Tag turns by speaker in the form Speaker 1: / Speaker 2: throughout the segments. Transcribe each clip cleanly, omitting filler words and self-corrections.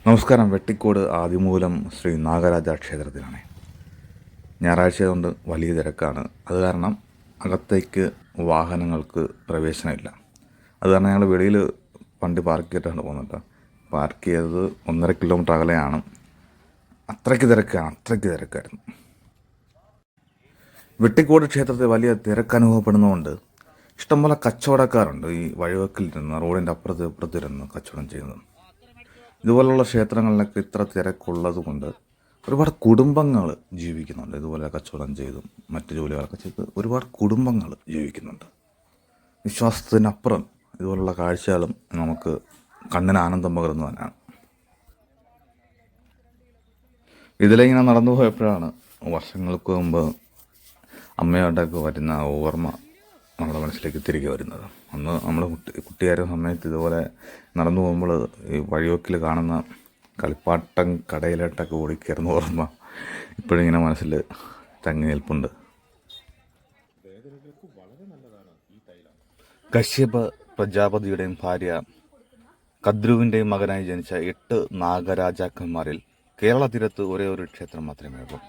Speaker 1: നമസ്കാരം. വെട്ടിക്കോട് ആദിമൂലം ശ്രീ നാഗരാജ ക്ഷേത്രത്തിലാണ്. ഞായറാഴ്ച കൊണ്ട് വലിയ തിരക്കാണ്. അത് കാരണം അകത്തേക്ക് വാഹനങ്ങൾക്ക് പ്രവേശനമില്ല. അത് കാരണം ഞങ്ങൾ വെളിയിൽ വണ്ടി പാർക്ക് ചെയ്തിട്ടാണ് പോകുന്നത്. പാർക്ക് ചെയ്തത് 1.5 കിലോമീറ്റർ അകലെയാണ്. അത്രയ്ക്ക് തിരക്കായിരുന്നു. വെട്ടിക്കോട് ക്ഷേത്രത്തിൽ വലിയ തിരക്ക് അനുഭവപ്പെടുന്നതുകൊണ്ട് ഇഷ്ടംപോലെ കച്ചവടക്കാരുണ്ട്. ഈ വഴിവെക്കിലിരുന്ന് റോഡിൻ്റെ ഇപ്പുറത്തിരുന്ന് കച്ചവടം ചെയ്യുന്നത്. ഇതുപോലുള്ള ക്ഷേത്രങ്ങളിലൊക്കെ ഇത്ര തിരക്കുള്ളത് കൊണ്ട് ഒരുപാട് കുടുംബങ്ങൾ ജീവിക്കുന്നുണ്ട്. ഇതുപോലെ കച്ചവടം ചെയ്തും മറ്റു ജോലികളൊക്കെ ചെയ്ത് ഒരുപാട് കുടുംബങ്ങൾ ജീവിക്കുന്നുണ്ട്. വിശ്വാസത്തിനപ്പുറം ഇതുപോലുള്ള കാഴ്ചകളും നമുക്ക് കണ്ണിന് ആനന്ദം പകരുന്നു തന്നെയാണ്. ഇതിലിങ്ങനെ നടന്നു പോയപ്പോഴാണ് വർഷങ്ങൾക്ക് മുമ്പ് അമ്മയോടൊക്കെ വരുന്ന ഓർമ്മ നമ്മുടെ മനസ്സിലേക്ക് തിരികെ വരുന്നത്. അന്ന് നമ്മൾ കുട്ടിയായിരുന്ന സമയത്ത് ഇതുപോലെ നടന്നു പോകുമ്പോൾ ഈ വഴിവെക്കിൽ കാണുന്ന കളിപ്പാട്ടം കടയിലോട്ടൊക്കെ ഓടിക്കയറുന്ന ഓർമ്മ ഇപ്പോഴിങ്ങനെ മനസ്സിൽ തങ്ങി നിൽപ്പുണ്ട്. കശ്യപ പ്രജാപതിയുടെയും ഭാര്യ കദ്രുവിൻ്റെയും മകനായി ജനിച്ച 8 നാഗരാജാക്കന്മാരിൽ കേരള തീരത്ത് ഒരേ ഒരു ക്ഷേത്രം മാത്രമേ ഉള്ളൂ.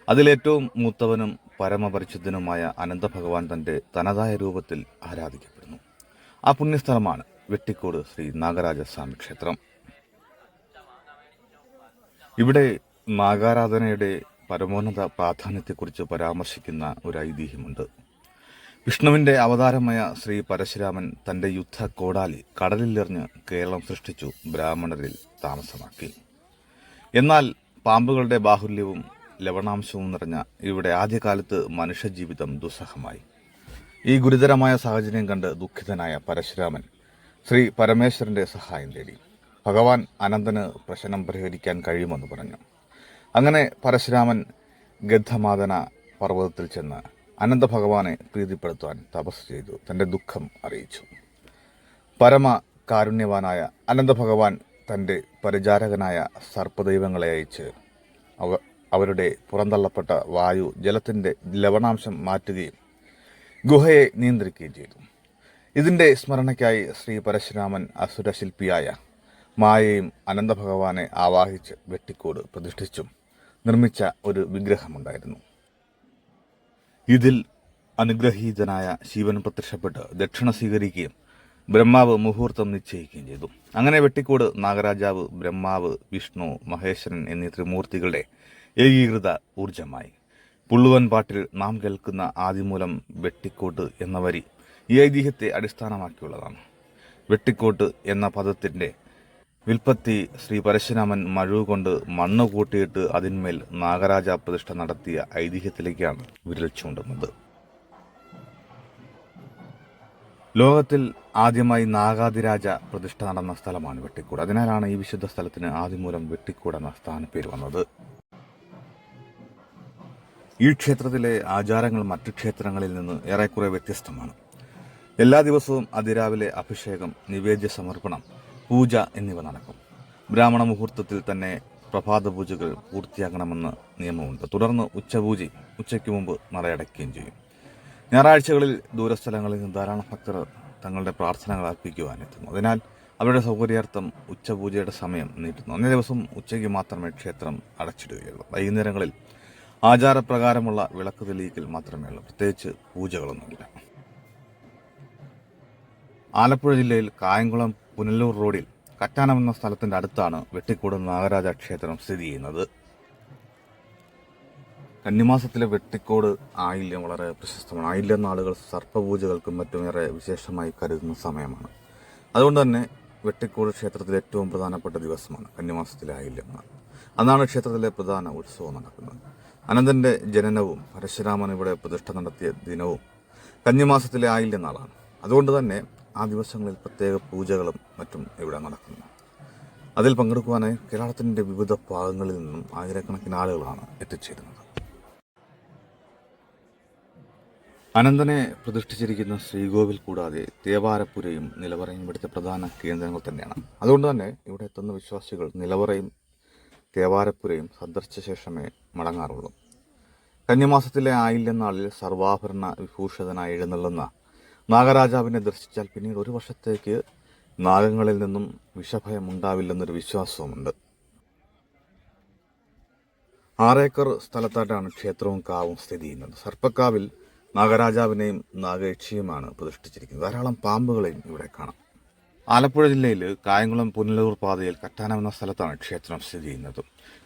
Speaker 1: അതിലേറ്റവും മൂത്തവനും പരമപരിശുദ്ധനുമായ അനന്തഭഗവാൻ തൻ്റെ തനതായ രൂപത്തിൽ ആരാധിക്കപ്പെടുന്നു. ആ പുണ്യസ്ഥലമാണ് വെട്ടിക്കോട് ശ്രീ നാഗരാജസ്വാമി ക്ഷേത്രം. ഇവിടെ നാഗാരാധനയുടെ പരമോന്നത പ്രാധാന്യത്തെക്കുറിച്ച് പരാമർശിക്കുന്ന ഒരു ഐതിഹ്യമുണ്ട്. വിഷ്ണുവിൻ്റെ അവതാരമായ ശ്രീ പരശുരാമൻ തൻ്റെ യുദ്ധ കോടാലി കടലിലെറിഞ്ഞ് കേരളം സൃഷ്ടിച്ചു ബ്രാഹ്മണരിൽ താമസമാക്കി. എന്നാൽ പാമ്പുകളുടെ ബാഹുല്യവും ലവണാംശവും നിറഞ്ഞ ഇവിടെ ആദ്യകാലത്ത് മനുഷ്യജീവിതം ദുസ്സഹമായി. ഈ ഗുരുതരമായ സാഹചര്യം കണ്ട് ദുഃഖിതനായ പരശുരാമൻ ശ്രീ പരമേശ്വരൻ്റെ സഹായം തേടി. ഭഗവാൻ അനന്തന് പ്രശ്നം പരിഹരിക്കാൻ കഴിയുമെന്ന് പറഞ്ഞു. അങ്ങനെ പരശുരാമൻ ഗദ്ധമാദന പർവ്വതത്തിൽ ചെന്ന് അനന്ത ഭഗവാനെ പ്രീതിപ്പെടുത്തുവാൻ തപസ് ചെയ്തു തൻ്റെ ദുഃഖം അറിയിച്ചു. പരമ കാരുണ്യവാനായ അനന്ത ഭഗവാൻ തൻ്റെ പരിചാരകനായ സർപ്പദൈവങ്ങളെ അയച്ച് അവരുടെ പുറന്തള്ളപ്പെട്ട വായു ജലത്തിൻ്റെ ലവണാംശം മാറ്റുകയും ഗുഹയെ നിയന്ത്രിക്കുകയും ചെയ്തു. ഇതിൻ്റെ സ്മരണയ്ക്കായി ശ്രീ പരശുരാമൻ അസുരശില്പിയായ മായയും അനന്തഭഗവാനെ ആവാഹിച്ച് വെട്ടിക്കോട് പ്രതിഷ്ഠിച്ചും നിർമ്മിച്ച ഒരു വിഗ്രഹമുണ്ടായിരുന്നു. ഇതിൽ അനുഗ്രഹീതനായ ശിവൻ പ്രത്യക്ഷപ്പെട്ട് ദക്ഷിണ സ്വീകരിക്കുകയും ബ്രഹ്മാവ് മുഹൂർത്തം നിശ്ചയിക്കുകയും ചെയ്തു. അങ്ങനെ വെട്ടിക്കോട് നാഗരാജാവ് ബ്രഹ്മാവ്, വിഷ്ണു, മഹേശ്വരൻ എന്നീ ത്രിമൂർത്തികളുടെ ഏകീകൃത ഊർജമായി. പുള്ളുവൻ പാട്ടിൽ നാം കേൾക്കുന്ന ആദിമൂലം വെട്ടിക്കോട്ട് എന്ന വരി ഈ ഐതിഹ്യത്തെ അടിസ്ഥാനമാക്കിയുള്ളതാണ്. വെട്ടിക്കോട്ട് എന്ന പദത്തിൻ്റെ വിൽപ്പത്തി ശ്രീ പരശുരാമൻ മഴു കൊണ്ട് മണ്ണ് കൂട്ടിയിട്ട് അതിന്മേൽ നാഗരാജ പ്രതിഷ്ഠ നടത്തിയ ഐതിഹ്യത്തിലേക്കാണ് വിരൽ ചൂണ്ടുന്നത്. ലോകത്തിൽ ആദ്യമായി നാഗാതിരാജ പ്രതിഷ്ഠ നടന്ന സ്ഥലമാണ് വെട്ടിക്കോട്. അതിനാലാണ് ഈ വിശുദ്ധ സ്ഥലത്തിന് ആദിമൂലം വെട്ടിക്കോട് എന്ന സ്ഥാനപ്പേര് വന്നത്. ഈ ക്ഷേത്രത്തിലെ ആചാരങ്ങൾ മറ്റു ക്ഷേത്രങ്ങളിൽ നിന്ന് ഏറെക്കുറെ വ്യത്യസ്തമാണ്. എല്ലാ ദിവസവും അതിരാവിലെ അഭിഷേകം, നിവേദ്യ സമർപ്പണം, പൂജ എന്നിവ നടക്കും. ബ്രാഹ്മണ മുഹൂർത്തത്തിൽ തന്നെ പ്രഭാത പൂജകൾ പൂർത്തിയാക്കണമെന്ന് നിയമമുണ്ട്. തുടർന്ന് ഉച്ചയ്ക്ക് മുമ്പ് നടയടയ്ക്കുകയും ചെയ്യും. ഞായറാഴ്ചകളിൽ ദൂരസ്ഥലങ്ങളിൽ നിന്ന് ധാരാളം ഭക്തർ തങ്ങളുടെ പ്രാർത്ഥനകൾ അർപ്പിക്കുവാൻ എത്തുന്നു. അതിനാൽ അവരുടെ സൗകര്യാർത്ഥം ഉച്ചപൂജയുടെ സമയം നീട്ടുന്നു. അന്നേ ദിവസം ഉച്ചയ്ക്ക് മാത്രമേ ക്ഷേത്രം അടച്ചിടുകയുള്ളൂ. വൈകുന്നേരങ്ങളിൽ ആചാരപ്രകാരമുള്ള വിളക്ക് തെളിയിക്കൽ മാത്രമേ ഉള്ളൂ. പ്രത്യേകിച്ച് പൂജകളൊന്നുമില്ല. ആലപ്പുഴ ജില്ലയിൽ കായംകുളം പുനലൂർ റോഡിൽ കറ്റാനം എന്ന സ്ഥലത്തിൻ്റെ അടുത്താണ് വെട്ടിക്കോട് നാഗരാജ ക്ഷേത്രം സ്ഥിതി ചെയ്യുന്നത്. കന്നിമാസത്തിലെ വെട്ടിക്കോട് ആയില്യം വളരെ പ്രശസ്തമാണ്. ആയില്യം നാളുകൾ സർപ്പപൂജകൾക്കും മറ്റും ഏറെ വിശേഷമായി കരുതുന്ന സമയമാണ്. അതുകൊണ്ട് തന്നെ വെട്ടിക്കോട് ക്ഷേത്രത്തിലെ ഏറ്റവും പ്രധാനപ്പെട്ട ദിവസമാണ് കന്നിമാസത്തിലെ ആയില്യം നാൾ. അന്നാണ് ക്ഷേത്രത്തിലെ പ്രധാന ഉത്സവം നടക്കുന്നത്. അനന്തൻ്റെ ജനനവും പരശുരാമൻ ഇവിടെ പ്രതിഷ്ഠ നടത്തിയ ദിനവും കന്നിമാസത്തിലെ ആയില്യം നാളാണ്. അതുകൊണ്ട് തന്നെ ആ ദിവസങ്ങളിൽ പ്രത്യേക പൂജകളും മറ്റും ഇവിടെ നടക്കുന്നു. അതിൽ പങ്കെടുക്കുവാനായി കേരളത്തിൻ്റെ വിവിധ ഭാഗങ്ങളിൽ നിന്നും ആയിരക്കണക്കിന് ആളുകളാണ് എത്തിച്ചേരുന്നത്. അനന്തനെ പ്രതിഷ്ഠിച്ചിരിക്കുന്ന ശ്രീകോവിൽ കൂടാതെ തേവാരപ്പുരയും നിലവറയും ഇവിടുത്തെ പ്രധാന കേന്ദ്രങ്ങൾ തന്നെയാണ്. അതുകൊണ്ട് തന്നെ ഇവിടെ എത്തുന്ന വിശ്വാസികൾ നിലവറയും തേവാരപ്പുരയും സന്ദർശിച്ച ശേഷമേ മടങ്ങാറുള്ളൂ. കന്യമാസത്തിലെ ആയില്യം നാളിൽ സർവാഭരണ വിഭൂഷിതനായി എഴുന്നള്ളുന്ന നാഗരാജാവിനെ ദർശിച്ചാൽ പിന്നീട് ഒരു വർഷത്തേക്ക് നാഗങ്ങളിൽ നിന്നും വിഷഭയം ഉണ്ടാവില്ലെന്നൊരു വിശ്വാസവുമുണ്ട്. 6 ഏക്കർ സ്ഥലത്തായിട്ടാണ് ക്ഷേത്രവും കാവും സ്ഥിതി ചെയ്യുന്നത്. സർപ്പക്കാവിൽ നാഗരാജാവിനെയും നാഗയക്ഷിയുമാണ് പ്രതിഷ്ഠിച്ചിരിക്കുന്നത്. ധാരാളം പാമ്പുകളെയും ഇവിടെ കാണാം. ആലപ്പുഴ ജില്ലയിൽ കായംകുളം പുനലൂർ പാതയിൽ കറ്റാനം എന്ന സ്ഥലത്താണ് ക്ഷേത്രം സ്ഥിതി ചെയ്യുന്നത്.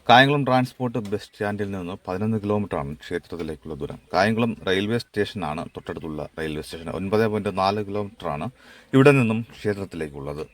Speaker 1: കായംകുളം ട്രാൻസ്പോർട്ട് ബസ് സ്റ്റാൻഡിൽ നിന്ന് 11 കിലോമീറ്ററാണ് ക്ഷേത്രത്തിലേക്കുള്ള ദൂരം. കായംകുളം റെയിൽവേ സ്റ്റേഷനാണ് തൊട്ടടുത്തുള്ള റെയിൽവേ സ്റ്റേഷൻ. 9.4 കിലോമീറ്ററാണ് ഇവിടെ നിന്നും ക്ഷേത്രത്തിലേക്കുള്ളത്.